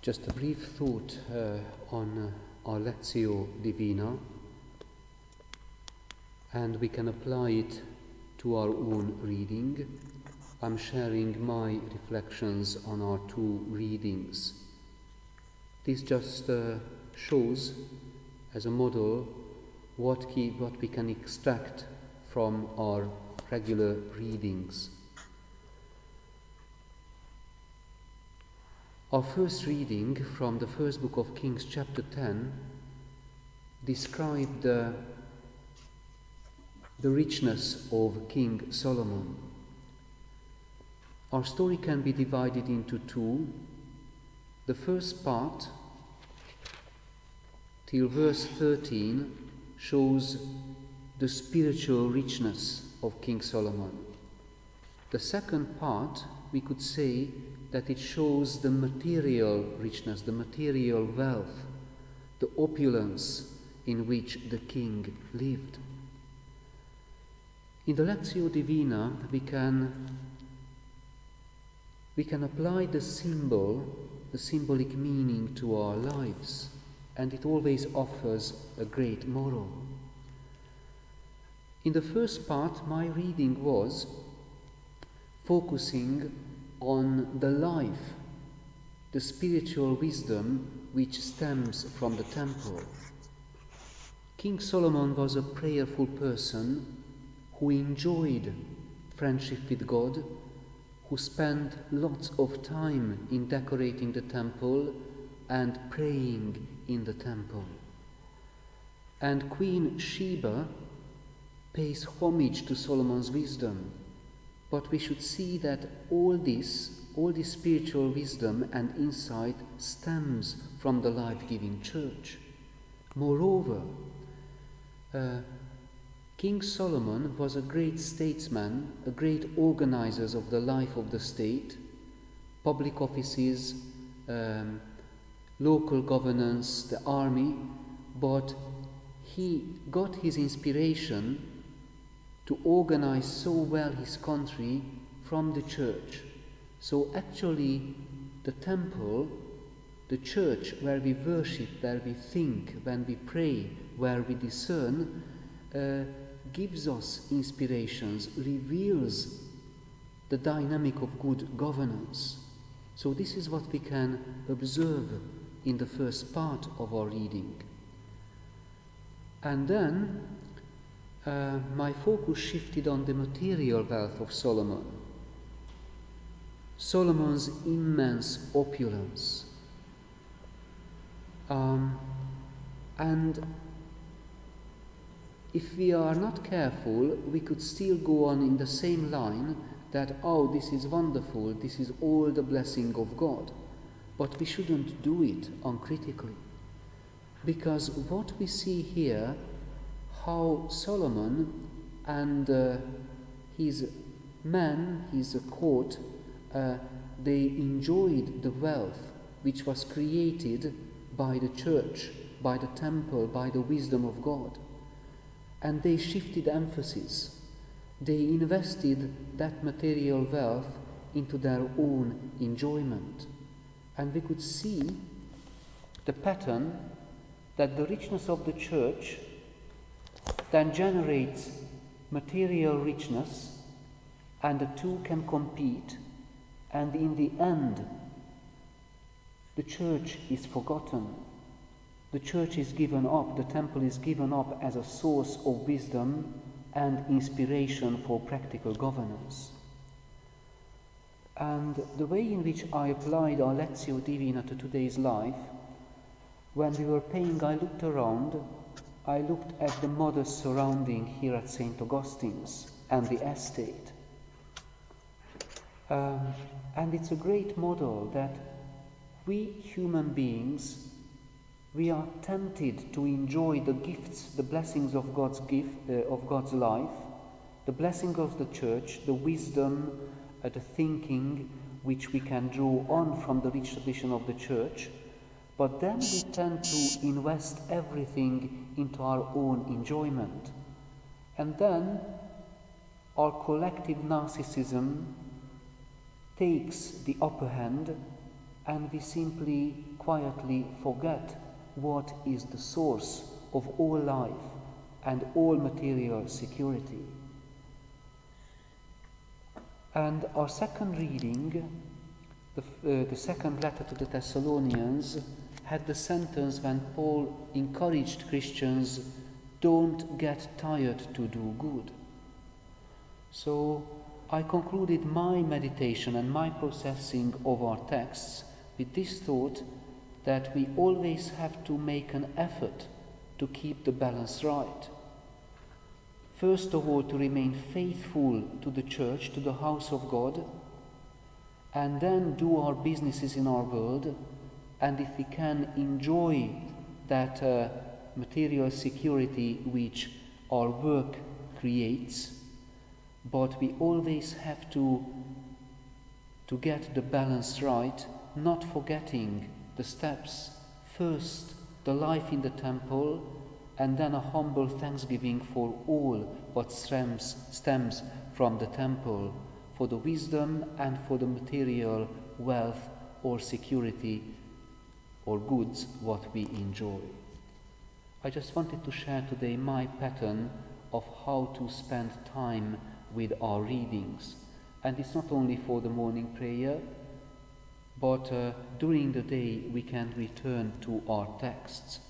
Just a brief thought on our Lectio Divina, and we can apply it to our own reading. I'm sharing my reflections on our two readings. This just shows, as a model, what we can extract from our regular readings. Our first reading from the first book of Kings, chapter 10, described the richness of King Solomon. Our story can be divided into two. The first part, till verse 13, shows the spiritual richness of King Solomon. The second part, we could say, that it shows the material richness, the material wealth, the opulence in which the king lived. In the Lectio Divina, we can apply the symbolic meaning to our lives, and it always offers a great moral. In the first part, my reading was focusing on the life, the spiritual wisdom which stems from the temple. King Solomon was a prayerful person who enjoyed friendship with God, who spent lots of time in decorating the temple and praying in the temple. And Queen Sheba pays homage to Solomon's wisdom. But we should see that all this spiritual wisdom and insight stems from the life-giving church. Moreover, King Solomon was a great statesman, a great organizer of the life of the state, public offices, local governance, the army, but he got his inspiration to organize so well his country from the church. So actually the temple, the church where we worship, where we think, when we pray, where we discern, gives us inspirations, reveals the dynamic of good governance. So this is what we can observe in the first part of our reading. And then my focus shifted on the material wealth of Solomon. Solomon's immense opulence. And if we are not careful, we could still go on in the same line that, oh, this is wonderful, this is all the blessing of God. But we shouldn't do it uncritically. Because what we see here, how Solomon and his men, his court, they enjoyed the wealth which was created by the church, by the temple, by the wisdom of God. And they shifted emphasis. They invested that material wealth into their own enjoyment. And we could see the pattern that the richness of the church then generates material richness, and the two can compete, and in the end the church is forgotten. The church is given up, the temple is given up as a source of wisdom and inspiration for practical governance. And the way in which I applied our Lectio Divina to today's life, when we were praying, I looked around, I looked at the modest surrounding here at St. Augustine's and the estate. And it's a great model that we human beings, we are tempted to enjoy the gifts, the blessings of God's gift, of God's life, the blessing of the church, the wisdom, the thinking which we can draw on from the rich tradition of the church, but then we tend to invest everything into our own enjoyment. And then our collective narcissism takes the upper hand, and we simply quietly forget what is the source of all life and all material security. And our second reading, the second letter to the Thessalonians, had the sentence when Paul encouraged Christians, don't get tired to do good. So I concluded my meditation and my processing of our texts with this thought that we always have to make an effort to keep the balance right. First of all, to remain faithful to the church, to the house of God, and then do our businesses in our world, and if we can, enjoy that material security which our work creates, but we always have to get the balance right, not forgetting the steps. First, the life in the temple, and then a humble thanksgiving for all what stems from the temple, for the wisdom and for the material wealth or security or goods what we enjoy. I just wanted to share today my pattern of how to spend time with our readings. And it's not only for the morning prayer, but during the day we can return to our texts.